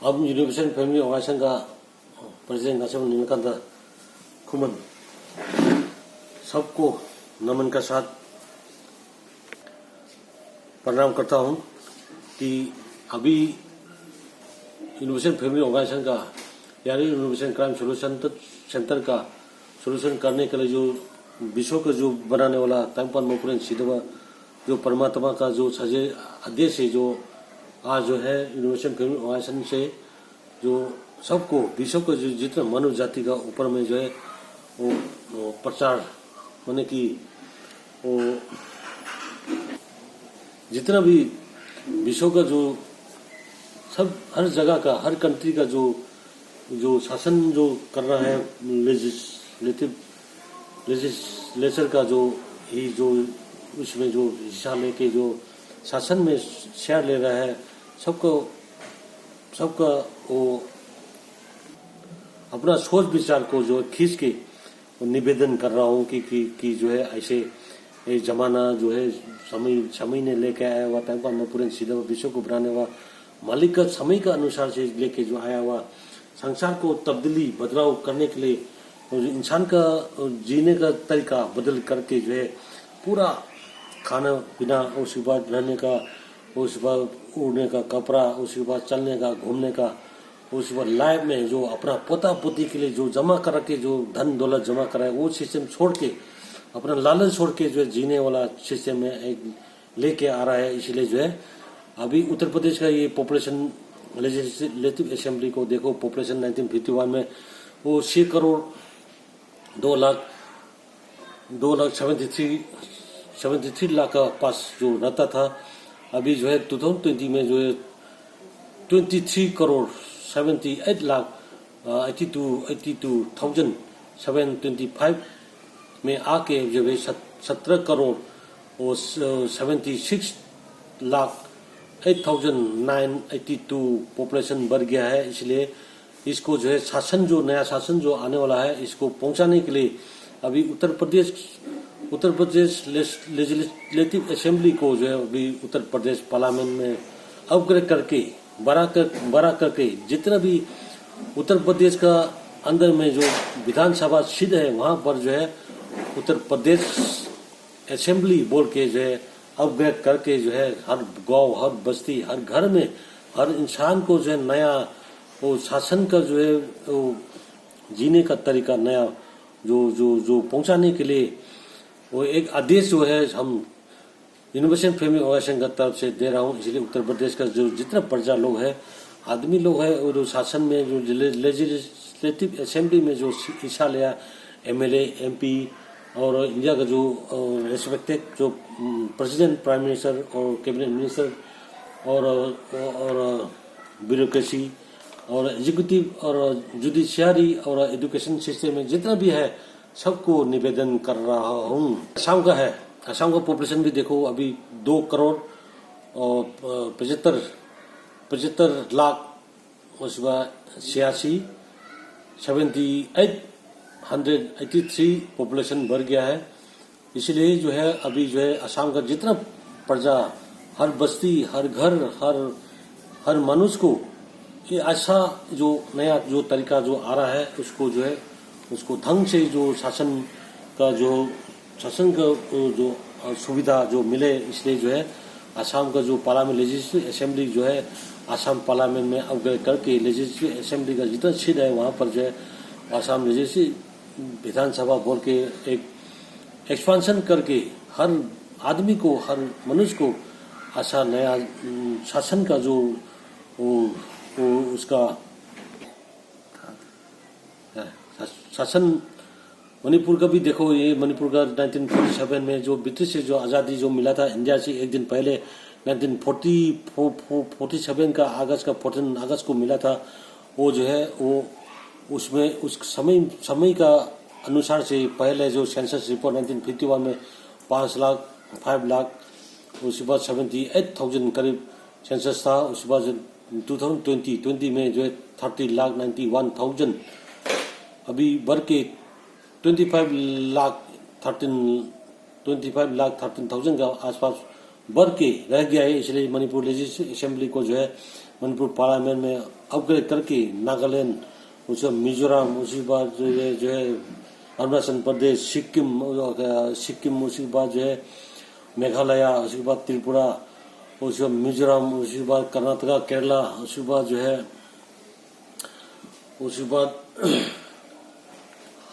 अब universal family organisation का president नासिम नीलकंठ खुमन सबको नमन का साथ प्रणाम करता हूं कि अभी यूनिवर्सल फैमिली ऑर्गेनाइजेशन का यानी यूनिवर्सल क्राइम सोल्यूशन सेंटर का सोल्यूशन करने के लिए जो विश्व का जो बनाने वाला तंगपान मोपुरेन सिद्धवा जो परमात्मा का जो सजे आदेश है, जो आज जो है यूनिवर्सल फैमिली ऑर्गेनाइजेशन से जो सबको विश्व का जो जितना मानव जाति का ऊपर में जो है वो प्रचार होने की वो जितना भी विश्व का जो सब हर जगह का हर कंट्री का जो शासन जो कर रहा है लेजिस्लेचर का जो ही जो उसमें जो हिस्सा लेके जो शासन में शेयर ले रहा है सबका वो अपना सोच विचार को जो खींच के निवेदन कर रहा हूँ कि जो है ऐसे ये जमाना जो है समय ने लेके आया हुआ तंगपान मोपुरेन सिद्धवा विश्व को बनाने हुआ मालिक का समय का अनुसार से लेके जो आया हुआ संसार को तब्दीली बदलाव करने के लिए इंसान का जीने का तरीका बदल करके जो है पूरा खाना पीना, उसके बाद रहने का, उसके बाद उड़ने का कपड़ा, उसके बाद चलने का, घूमने का, उसके बाद लाइफ में जो अपना पोता पोती के लिए जो जमा कर के जो धन दौलत जमा कराए वो सिस्टम छोड़ के अपना लालच छोड़ के जो है जीने वाला सिस्टम में एक लेके आ रहा है। इसलिए जो है अभी उत्तर प्रदेश का ये पॉपुलेशन लेजिस्लेटिव असेंबली को देखो, पॉपुलेशन 1951 में वो 6 करोड़ 2,73 लाख का पास जो रहता था, अभी जो है 2020 में जो है 23 करोड़ 78 लाख 82,725 में आके जो है 17 करोड़ और 76 लाख 8,982 पॉपुलेशन बढ़ गया है। इसलिए इसको जो है शासन जो नया शासन जो आने वाला है इसको पहुंचाने के लिए अभी उत्तर प्रदेश लेजिस्लेटिव असेंबली को जो है अभी उत्तर प्रदेश पार्लियामेंट में अपग्रेड करके बड़ा करके जितना भी उत्तर प्रदेश का अंदर में जो विधानसभा सीट है वहां पर जो है उत्तर प्रदेश असेंबली बोल के जो है अपग्रेड करके जो है हर गांव, हर बस्ती, हर घर में हर इंसान को जो है नया वो शासन का जो है वो जीने का तरीका नया जो पहुंचाने के लिए वो एक आदेश जो है हम यूनिवर्सल फैमिली ऑर्गेनाइजेशन की तरफ से दे रहा हूँ। इसलिए उत्तर प्रदेश का जो जितना प्रजा लोग है, आदमी लोग है और शासन में जो लेजिस्लेटिव असेंबली में जो हिस्सा लिया, MLA, MP और इंडिया का जो रेस्पेक्टेड जो प्रेसिडेंट, प्राइम मिनिस्टर और कैबिनेट मिनिस्टर और ब्यूरोक्रेसी और एग्जीक्यूटिव और जुडिशियरी और एजुकेशन सिस्टम में जितना भी है सबको निवेदन कर रहा हूँ। असम का है, असम का पॉपुलेशन भी देखो अभी 2 करोड़ और 75 लाख उसके बाद 783 पॉपुलेशन बढ़ गया है। इसलिए जो है अभी जो है असम का जितना प्रजा, हर बस्ती, हर घर, हर मनुष्य को ये ऐसा जो नया जो तरीका जो आ रहा है उसको जो है उसको ढंग से जो शासन का जो सुविधा जो मिले। इसलिए जो है असम का जो पार्लियामेंट लेजिस्लेटिव असेंबली जो है असम पार्लियामेंट में अपग्रेड करके लेजिस्लेटिव असेंबली का जितना सीट है वहाँ पर जो है असम लेजिस्लेटिव विधानसभा बोल के एक एक्सपांशन करके हर आदमी को, हर मनुष्य को ऐसा नया शासन का जो उसका शासन मणिपुर का भी देखो, ये मणिपुर का 1947 में जो ब्रिटिश से जो आज़ादी जो मिला था इंडिया से एक दिन पहले 1947 का 14 अगस्त को मिला था। वो जो है वो उसमें उस समय का अनुसार से पहले जो सेंसस रिपोर्ट 1951 में 5 लाख उसके बाद 78,000 करीब सेंसस था। उसके बाद 2020 में जो है 30,91,000 अभी बढ़ के 25,13,000 का आसपास बढ़ के रह गया है। इसलिए मणिपुर लेजिस्लेटिव असेंबली को जो है मणिपुर पार्लियामेंट में अपग्रेड करके नागालैंड, उसके मिजोरम, उसी बाद जो है अरुणाचल प्रदेश, सिक्किम, उसके बाद जो है मेघालय, उसके बाद त्रिपुरा, उसके बाद मिजोरम, उसके बाद कर्नाटका, केरला, उसके बाद जो है उसके बाद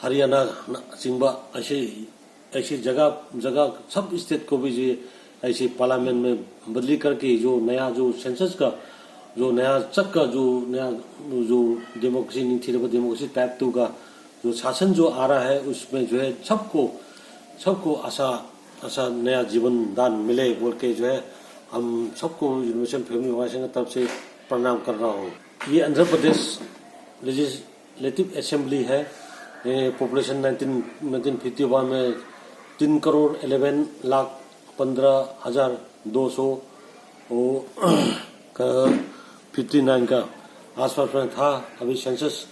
हरियाणा, चिंबा, ऐसी जगह सब स्टेट को भी ऐसे पार्लियामेंट में बदली करके जो नया जो सेंसस का जो नया चक का जो नया जो डेमोक्रेसी नहीं थी डेमोक्रेसी टाइप 2 का जो शासन जो आ रहा है उसमें जो है सबको ऐसा नया जीवन दान मिले बोल के जो है हम सबको यूनिवर्सल फैमिली ऑर्गेनाइजेशन की तरफ से प्रणाम कर रहा हूँ। ये आंध्र प्रदेश लेजिस्लेटिव असेंबली है। पॉपुलेशन 1951 में 3,11,15,200 का 59 का आसपास में था। अभी सेंसस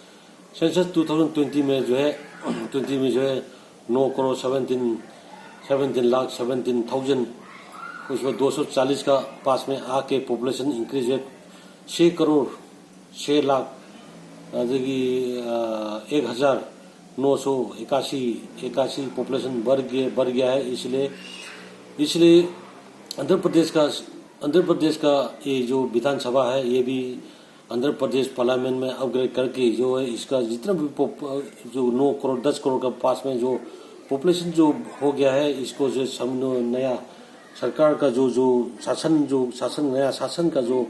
2020 में जो है 9,17,17,000 उसमें 240 का पास में आके पॉपुलेशन इंक्रीज है 6,06,00,000 1,981 पॉपुलेशन बढ़ गया है। इसलिए आंध्र प्रदेश का ये जो विधानसभा है ये भी आंध्र प्रदेश पार्लियामेंट में अपग्रेड करके जो है इसका जितना भी जो 9 करोड़ 10 करोड़ का पास में जो पॉपुलेशन जो हो गया है इसको जो नया सरकार का जो नया शासन का जो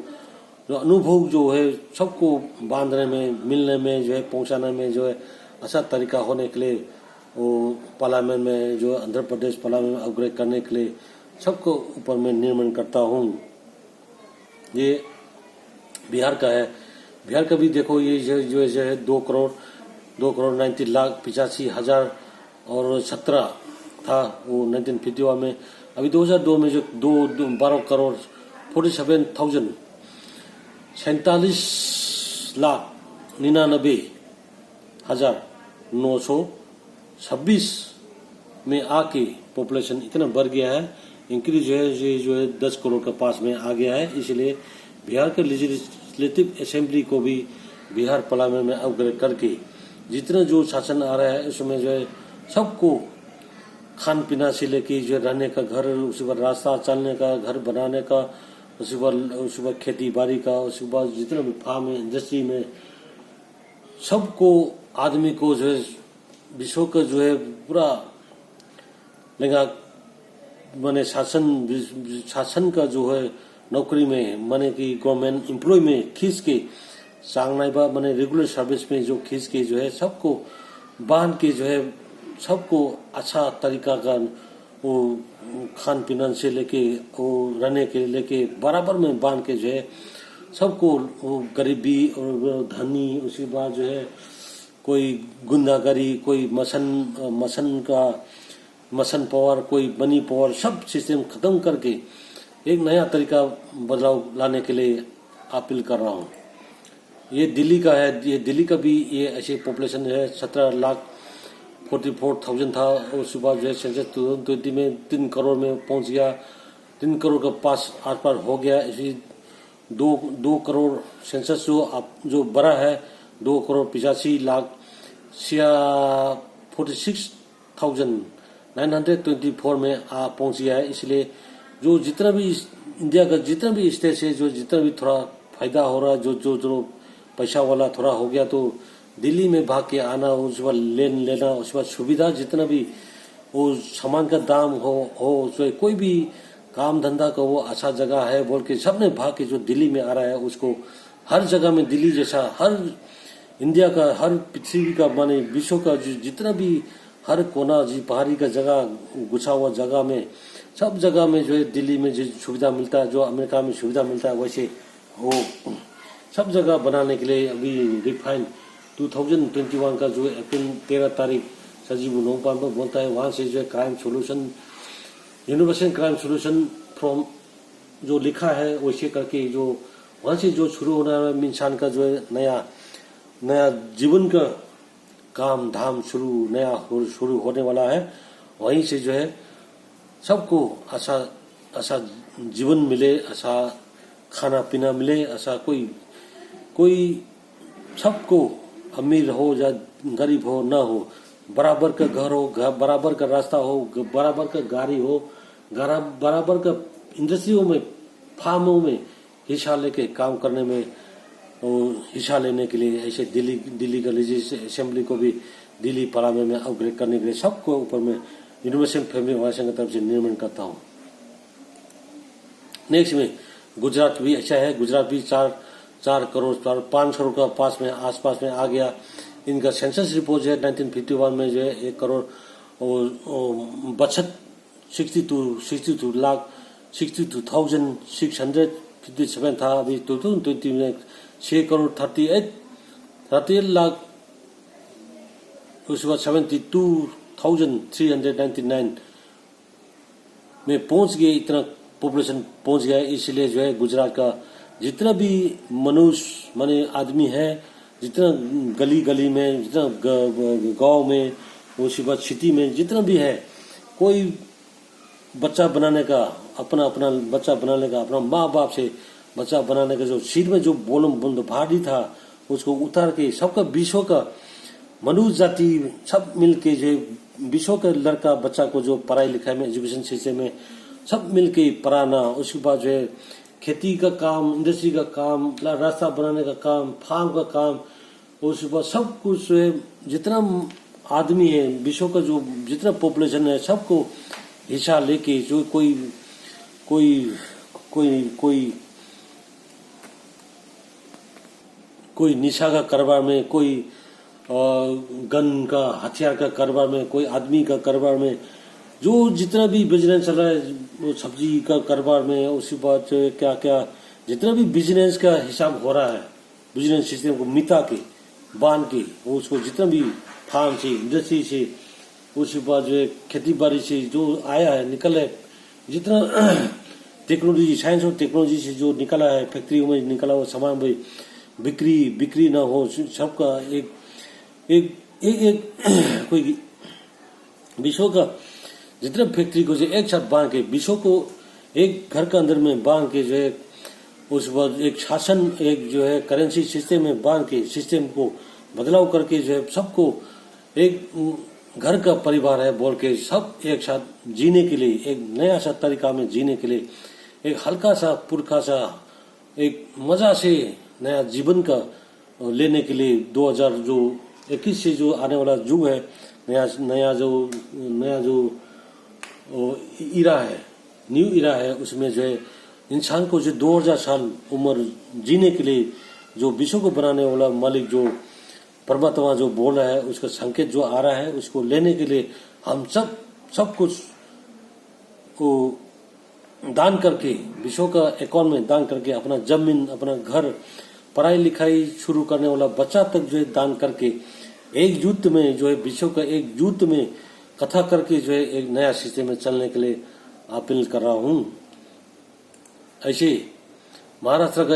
अनुभव जो है सबको बांधने में, मिलने में, जो है पहुंचाने में जो है अच्छा तरीका होने के लिए वो पार्लियामेंट में जो आंध्र प्रदेश पार्लियामेंट में अपग्रेड करने के लिए सबको ऊपर में निर्माण करता हूँ। ये बिहार का है। बिहार का भी देखो ये जो है 2,90,85,000 और 17 था वो 1951 में। अभी 2002 में जो 12,47,000 47,99,926 में आके पॉपुलेशन इतना बढ़ गया है, इंक्रीज जो है 10 करोड़ का पास में आ गया है। इसलिए बिहार के लेजिस्लेटिव असेंबली को भी बिहार पार्लियामेंट में अपग्रेड करके जितना जो शासन आ रहा है उसमें जो है सबको खान पीना से लेके जो रहने का घर, उसके बाद रास्ता चलने का, घर बनाने का, उसके बाद खेती बाड़ी का, उसके बाद जितना भी फार्म में, इंडस्ट्री में सबको आदमी को जो है विश्व का जो है पूरा लेगा माने शासन का जो है नौकरी में माने कि गवर्नमेंट एम्प्लॉय में खींच के सांगनाइबा माने रेगुलर सर्विस में जो खींच के जो है सबको बांध के जो है सबको अच्छा तरीका का वो खान पीना से लेके वो रहने के लेके बराबर में बांध के जो है सबको वो गरीबी और धनी, उसके बाद जो है कोई गुंडागरी, कोई मसन पावर, कोई मनी पावर, सब सिस्टम खत्म करके एक नया तरीका बदलाव लाने के लिए अपील कर रहा हूँ। ये दिल्ली का है। ये दिल्ली का भी ये ऐसे पॉपुलेशन है 17,44,000 था। उसके बाद जो है सेंसस 2020 में 3 करोड़ में पहुंच गया, 3 करोड़ का पास आस पार हो गया। इसी 2 करोड़ सेंसस जो बड़ा है 2,85,46,924 में पहुंच गया है। इसलिए जो जितना भी इंडिया का जितना भी स्टेट है जो जितना भी थोड़ा फायदा हो रहा है, जो पैसा वाला थोड़ा हो गया तो दिल्ली में भाग के आना, उसके बाद लेना, उसके बाद सुविधा जितना भी वो सामान का दाम हो कोई भी काम धंधा का वो अच्छा जगह है बोल के सबने भाग के जो दिल्ली में आ रहा है उसको हर जगह में दिल्ली जैसा हर इंडिया का हर पृथ्वी का माने विश्व का जितना भी हर कोना पहाड़ी का जगह गुछा हुआ जगह में सब जगह में जो है दिल्ली में जो सुविधा मिलता है, जो अमेरिका में सुविधा मिलता है वैसे वो सब जगह बनाने के लिए अभी रिफाइन 2021 का जो अप्रैल 13 तारीख सजीव नोपाल में बोलता है वहाँ से जो है crime solution universal crime solution from जो लिखा है वैसे करके जो वहाँ से जो शुरू होना है इंसान का जो है नया जीवन का काम धाम शुरू होने वाला है। वहीं से जो है सबको अच्छा जीवन मिले, अच्छा खाना पीना मिले, ऐसा कोई सबको अमीर हो या गरीब हो ना हो, बराबर का घर हो, बराबर का रास्ता हो, बराबर का गाड़ी हो, बराबर का इंडस्ट्रियों में, फार्मों में हिस्सा लेके काम करने में और हिस्सा लेने के लिए ऐसे दिल्ली का लेजिस्लेटिव असेंबली को भी दिल्ली पार्लियामेंट में अपग्रेड करने के लिए सबको ऊपर में यूनिवर्सल फैमिली ऑर्गेनाइजेशन की तरफ से निर्माण करता हूँ। नेक्स्ट में गुजरात भी अच्छा है। गुजरात भी 4 करोड़ 5 करोड़ का पास में आसपास में आ गया। इनका सेंसस रिपोर्ट है 1951 में जो है 1 करोड़ और बचत 62,657 था। अभी 2020 में 6 करोड़ 38 लाख, उसके बाद 72,399 में पहुंच गए, इतना पॉपुलेशन पहुंच गया। इसलिए जो है गुजरात का जितना भी मनुष्य माने आदमी है, जितना गली गली में, जितना गांव में, उसके बाद सिटी में जितना भी है, कोई बच्चा बनाने का अपना बच्चा बनाने का, अपना माँ बाप से बच्चा बनाने का जो सिर में जो बोलम भारी था उसको उतार के सबका विश्व का मनुष्य जाति सब मिलके जो विश्व के लड़का बच्चा को जो पढ़ाई लिखाई में, एजुकेशन सिस्टम में सब मिलके पढ़ाना, उसके बाद जो है खेती का काम, इंडस्ट्री का काम, रास्ता बनाने का काम, फार्म का काम, उसके बाद सब कुछ जो है जितना आदमी है विश्व का जो जितना पॉपुलेशन है सबको हिस्सा लेके जो कोई निशा का कारोबार में, कोई गन का हथियार का कारोबार में, कोई आदमी का कारोबार में, जो जितना भी बिजनेस चल रहा है, वो सब्जी का कारोबार में, उसी बात क्या क्या जितना भी बिजनेस का हिसाब हो रहा है, बिजनेस सिस्टम को मिटा के बांध के उसको जितना भी फार्म से, इंडस्ट्री से, उसके बाद जो है खेती बाड़ी से जो आया है निकल है, जितना टेक्नोलॉजी, साइंस और टेक्नोलॉजी से जो निकला है, फैक्ट्रियों में निकला हुआ सामान भाई बिक्री ना हो, सबका एक कोई विश्व का जितना फैक्ट्री को जो एक साथ बांध के विश्व को एक घर के अंदर में बांध के जो है, उस बाद एक शासन, एक जो है करेंसी सिस्टम में बांध के सिस्टम को बदलाव करके जो है सबको एक घर का परिवार है बोल के सब एक साथ जीने के लिए, एक नया सा तरीका में जीने के लिए, एक हल्का सा पुरखा सा एक मजा से नया जीवन का लेने के लिए 2021 से जो आने वाला युग है, नया जो इरा है, न्यू इरा है, उसमें जो है इंसान को जो 2000 साल उम्र जीने के लिए जो विश्व को बनाने वाला मालिक जो परमात्मा जो बोल रहा है, उसका संकेत जो आ रहा है, उसको लेने के लिए हम सब कुछ को दान करके, विश्व का अकाउंट में दान करके, अपना जमीन, अपना घर, पढ़ाई लिखाई शुरू करने वाला बच्चा तक जो है दान करके, एक युद्ध में जो है विश्व का एक युद्ध में कथा करके जो है एक नया सिस्टम में चलने के लिए अपील कर रहा हूँ। ऐसे महाराष्ट्र का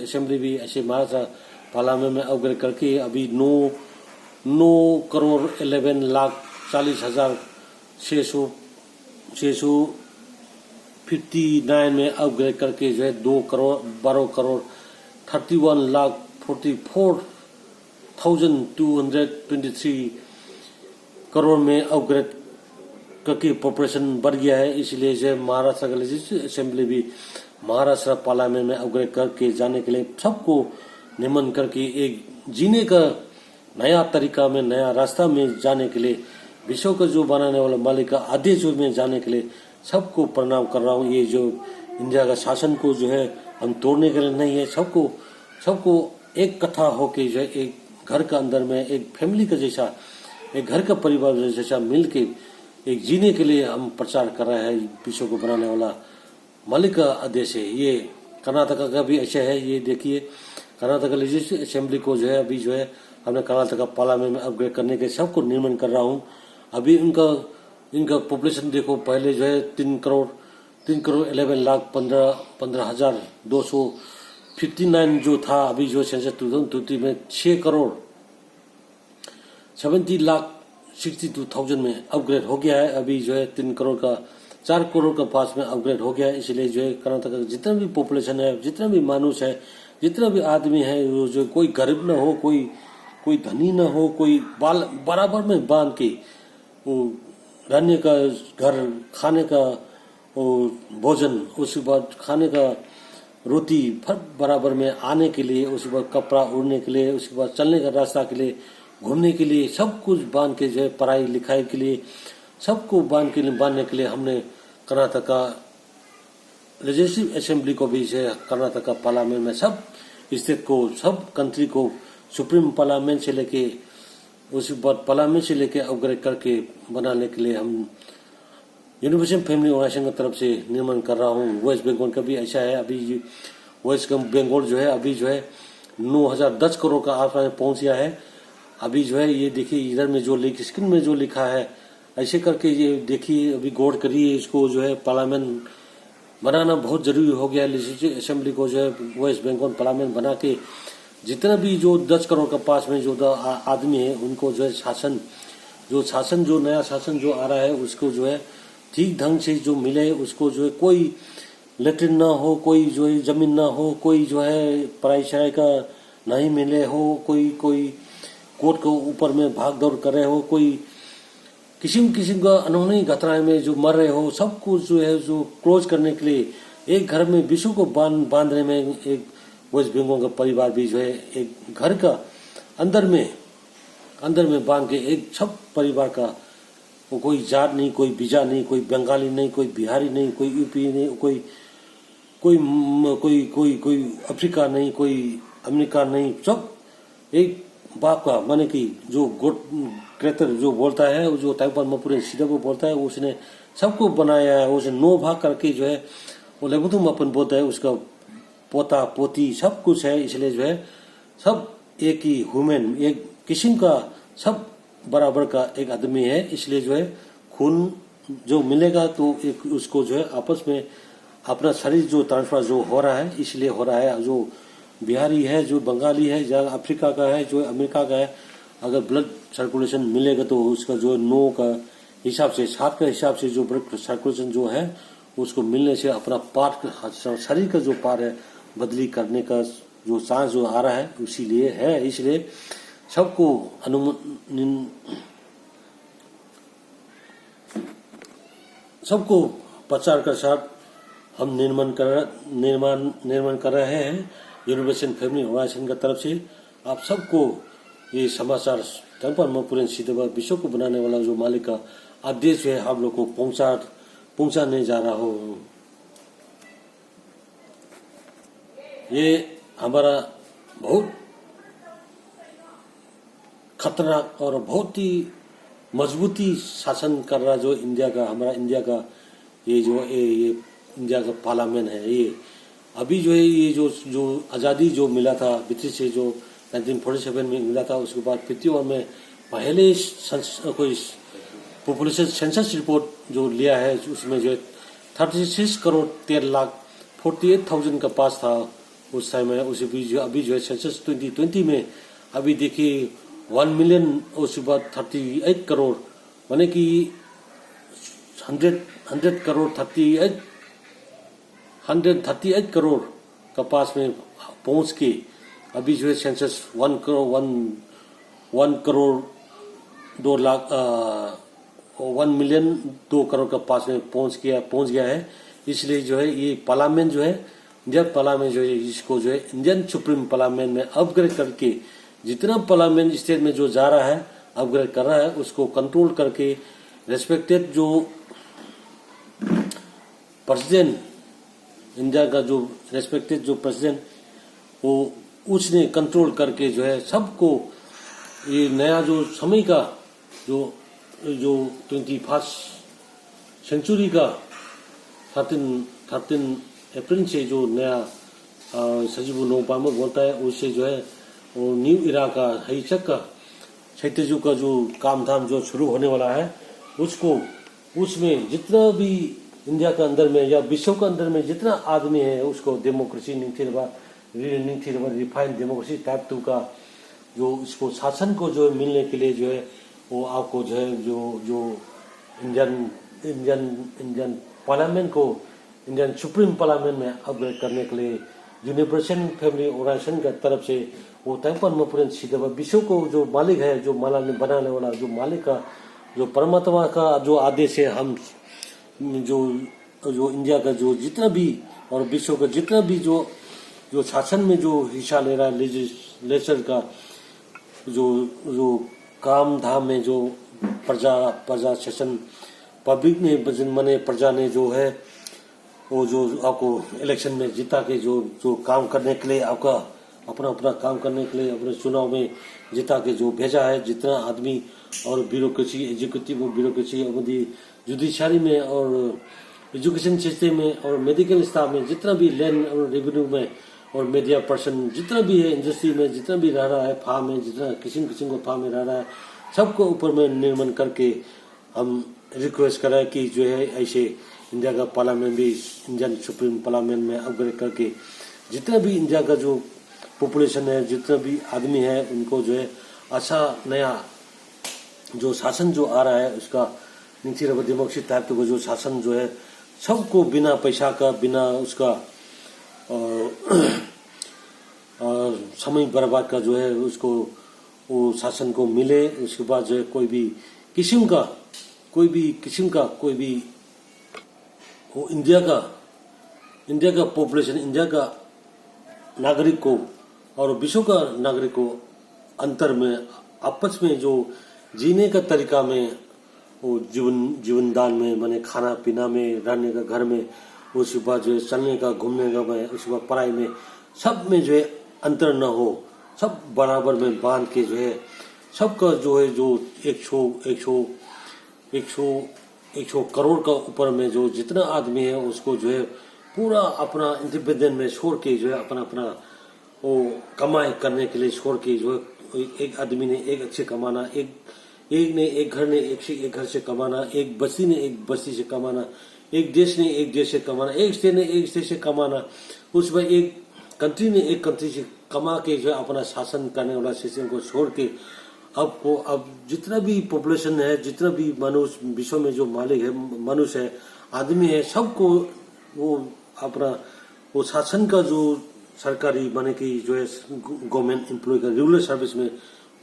असेंबली भी ऐसे महाराष्ट्र पार्लियामेंट में अपग्रेड करके अभी 9 करोड़ 11 लाख 40,659 में अपग्रेड करके जो है 12 करोड़ 31 लाख 44,223 करोड़ में अपग्रेड करके पॉपुलेशन बढ़ गया है। इसलिए जो महाराष्ट्र का लेजिस्लेटिव असेंबली भी महाराष्ट्र पार्लियामेंट में अपग्रेड करके जाने के लिए सबको निमन करके एक जीने का नया तरीका में, नया रास्ता में जाने के लिए, विश्व का जो बनाने वाला मालिक का आदेश में जाने के लिए सबको प्रणाम कर रहा हूँ। ये जो इंडिया का शासन को जो है हम तोड़ने के लिए नहीं है, सबको एक कथा होके जो है एक घर का अंदर में एक फैमिली का जैसा, एक घर का परिवार जैसा मिल के एक जीने के लिए हम प्रचार कर रहे हैं। विश्व को बनाने वाला मालिक का आदेश है। ये कर्नाटका का भी ऐसा है। ये देखिए कर्नाटका लेजिस्लेटिव असेंबली को जो है अभी जो है हमने कर्नाटका पार्लियामेंट में अपग्रेड करने के सबको निर्माण कर रहा हूँ। अभी इनका पॉपुलेशन देखो, पहले जो है 3 करोड़ 11 लाख 15,259 जो था, अभी जो सेंसस 2023 में 6 करोड़ 70 लाख 62,000 में अपग्रेड हो गया है। अभी जो है 3 करोड़ का 4 करोड़ के पास में अपग्रेड हो गया। इसलिए जो है कर्नाटक का जितना भी पॉपुलेशन है, जितना भी मानुष है, जितना भी आदमी है, वो जो कोई गरीब न हो, कोई धनी न हो, कोई बराबर में बांध के वो रहने का घर, खाने का वो भोजन, उसके बाद खाने का रोटी हर बराबर में आने के लिए, उसके बाद कपड़ा ओढ़ने के लिए, उसके बाद चलने का रास्ता के लिए, घूमने के लिए, सब कुछ बांध के जो है पढ़ाई लिखाई के लिए सबको बांधने के लिए हमने कर्नाटक का लेजिस्लेटिव असेंबली को भी जो है कर्नाटक का पार्लियामेंट में सब स्टेट को, सब कंट्री को सुप्रीम पार्लियामेंट से लेके उसके बाद पार्लियामेंट से लेके अपग्रेड करके बनाने के लिए हम यूनिवर्सल फैमिली ऑर्गेनाइजेशन की तरफ से निर्माण कर रहा हूँ। वेस्ट बंगाल का भी ऐसा है। अभी वेस्ट बंगाल जो है अभी जो है 9,010 करोड़ का आंकड़ा पहुंच गया है। अभी जो है ये देखिए इधर में जो स्क्रीन में जो लिखा है, ऐसे करके ये देखिए अभी गौर करिए, इसको जो है पार्लियामेंट बनाना बहुत जरूरी हो गया है। लेजिस्लेटिव असेंबली को जो है वेस्ट बंगाल पार्लियामेंट बना के जितना भी जो 10 करोड़ के पास में जो आदमी है उनको जो है शासन जो नया शासन जो आ रहा है उसको जो है ठीक ढंग से जो मिले, उसको जो है कोई लेटरिन ना हो, कोई जो है जमीन ना हो, कोई जो है पढ़ाई शढ़ाई का नहीं मिले हो, कोई कोर्ट के ऊपर में भाग दौड़ कर रहे हो, कोई किसी का अनहोनी घटनाएं में जो मर रहे हो, सब कुछ जो है जो क्लोज करने के लिए एक घर में विश्व को बांधने में एक वेस्ट बंगाल का परिवार भी जो है एक घर का अंदर में बांध के एक सब परिवार का, वो कोई जात नहीं, कोई बीजा नहीं, कोई बंगाली नहीं, कोई बिहारी नहीं, कोई यूपी नहीं, कोई अफ्रीका नहीं, कोई अमेरिका नहीं, सब एक बाप का माने कि जो गोट क्रेतर जो बोलता है, जो टाइपर मपुरे सीधा वो बोलता है, उसने सबको बनाया है। उसने 9 भाग करके जो है वो लगभग अपन बोलता है, उसका पोता पोती सब कुछ है। इसलिए जो है सब एक ही ह्यूमन, एक किस्म का सब बराबर का एक आदमी है। इसलिए जो है खून जो मिलेगा तो एक उसको जो है आपस में अपना शरीर जो ट्रांसफर जो हो रहा है, इसलिए हो रहा है। जो बिहारी है, जो बंगाली है, जो अफ्रीका का है, जो अमेरिका का है, अगर ब्लड सर्कुलेशन मिलेगा तो उसका जो 9 का हिसाब से, 7 का हिसाब से जो ब्लड सर्कुलेशन जो है उसको मिलने से अपना पार्ट, शरीर का जो पार्ट है बदली करने का जो चांस जो आ रहा है, इसीलिए है। इसलिए सबको सबको प्रचार के साथ हम निर्माण कर रहे हैं यूनिवर्सल फैमिली ऑर्गेनाइजेशन की तरफ से। आप सबको ये समाचार पूरे सीधे विश्व को बनाने वाला जो मालिक का आदेश है आप लोग को पहुंचाने जा रहा हूँ। ये हमारा बहुत खतरनाक और बहुत ही मजबूती शासन कर रहा जो इंडिया का, हमारा इंडिया का ये इंडिया का पार्लियामेंट है। ये अभी जो है ये जो आज़ादी जो मिला था ब्रिटिश से, जो 1947 में मिला था, उसके बाद 51 में पहले कोई पॉपुलेशन सेंसस रिपोर्ट जो लिया है उसमें जो है 36 करोड़ 13 लाख 48,000 का पास था उस टाइम में। उसे भी जो अभी जो है सेंसस 2020 में अभी देखिए 1 मिलियन, उसके बाद 38 करोड़, माने कि 100 करोड़ 138 करोड़ का पास में पहुंच के अभी जो है सेंसस 1 करोड़ 2 लाख 1 मिलियन 2 करोड़ का पास में पहुंच गया है। इसलिए जो है ये पार्लियामेंट जो है इंडियन पार्लियामेंट जो है इसको जो है इंडियन सुप्रीम पार्लियामेंट में अपग्रेड करके जितना पार्लियामेंट स्टेट में जो जा रहा है अपग्रेड कर रहा है उसको कंट्रोल करके रेस्पेक्टेड जो प्रेसिडेंट इंडिया का जो रेस्पेक्टेड जो प्रेसिडेंट वो उसने कंट्रोल करके जो है सबको ये नया जो समय का जो 21st सेंचुरी का 13 अप्रैल से जो नया सजीव नोपामो बोलता है उससे जो है वो न्यू इरा का हैचक का क्षैतिजु का जो काम धाम जो शुरू होने वाला है उसको उसमें जितना भी इंडिया के अंदर में या विश्व के अंदर में जितना आदमी है उसको डेमोक्रेसी रिफाइंड डेमोक्रेसी टाइप 2 का जो इसको शासन को जो मिलने के लिए जो है वो आपको जो है जो इंडियन पार्लियामेंट को इंडियन सुप्रीम पार्लियामेंट में अपग्रेड करने के लिए यूनिवर्सल फैमिली ऑर्गेनाइजेशन की तरफ से वो तैंपन मपुरन सीधे विश्व को जो मालिक है, जो माला ने बनाने वाला जो मालिक का जो परमात्मा का जो आदेश है, हम जो इंडिया का जो जितना भी और विश्व का जितना भी जो शासन में जो हिस्सा ले रहा है लेजिस्लेचर का जो काम धाम में जो प्रजा शासन पब्लिक ने मने प्रजा ने जो है वो जो आपको इलेक्शन में जीता के जो काम करने के लिए आपका अपना काम करने के लिए अपने चुनाव में जीता के जो भेजा है, जितना आदमी और ब्यूरोक्रेसी एग्जीक्यूटिव ब्यूरोक्रेसी जुडिशरी में और एजुकेशन सिस्टम में और मेडिकल स्टाफ में जितना भी लैंड और रेवेन्यू में और मीडिया पर्सन जितना भी है, इंडस्ट्री में जितना भी रह रहा है, फार्म में जितना किस्म को फार्म में रह रहा है, सबको ऊपर में निर्माण करके हम रिक्वेस्ट कर रहे हैं कि जो है ऐसे इंडिया का पार्लियामेंट भी इंडियन सुप्रीम पार्लियामेंट में अपग्रेड करके जितना भी इंडिया का जो पॉपुलेशन है, जितना भी आदमी है, उनको जो है अच्छा नया जो शासन जो आ रहा है उसका नीति डेमोक्रेसी टाइप का जो शासन जो है सबको बिना पैसा का बिना उसका समय बर्बाद का जो है उसको वो शासन को मिले। उसके बाद जो है कोई भी किस्म का वो इंडिया का पॉपुलेशन, इंडिया का नागरिक को और विश्व का नागरिक को अंतर में आपस में जो जीने का तरीका में वो जीवन दान में माने खाना पीना में, रहने का घर में, उसके बाद जो है चलने का घूमने का में, उसके बाद पढ़ाई में, सब में जो है अंतर न हो, सब बराबर में बांध के जो है सबका जो है जो 100 करोड़ का ऊपर में जो जितना आदमी है उसको जो है पूरा अपना इंडिपेंडेंट में छोड़ के जो है अपना वो कमाई करने के लिए छोड़ के जो है एक आदमी ने एक अच्छे कमाना, एक घर ने एक घर से कमाना, एक बस्ती ने एक बस्ती से कमाना, एक देश ने एक देश से कमाना, एक स्टेट ने एक स्टेट से कमाना, उसमें एक कंट्री ने एक कंट्री से कमा के जो है अपना शासन करने वाला सिस्टम को छोड़ के अब जितना भी पॉपुलेशन है, जितना भी मनुष्य विश्व में जो मालिक है, मनुष्य है, आदमी है, सबको वो अपना वो शासन का जो सरकारी माने कि जो है गवर्नमेंट एम्प्लॉय का रेगुलर सर्विस में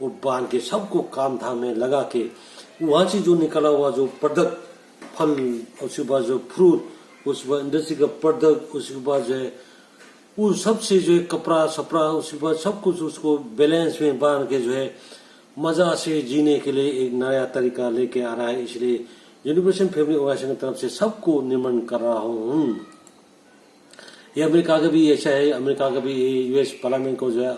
वो बांध के सबको काम धाम में लगा के वहां से जो निकला हुआ जो प्रोडक्ट फल, उसके बाद जो फ्रूट, उसके बाद इंडस्ट्री का प्रोडक्ट, उसके बाद जो है वो सबसे जो है कपड़ा सपड़ा, उसके बाद सब कुछ उसको बैलेंस में बांध के जो है मजा से जीने के लिए एक नया तरीका लेके आ रहा है। इसलिए यूनिवर्सल फैमिली ऑर्गेनाइजेशन की तरफ से सबको निर्माण कर रहा हूँ। ये अमेरिका का भी ऐसा है, अमेरिका का भी यूएस पार्लियामेंट को जो है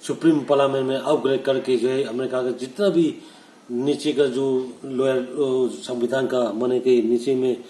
सुप्रीम पार्लियामेंट में अपग्रेड करके जो है अमेरिका का जितना भी नीचे का जो लोअर संविधान का माने के नीचे में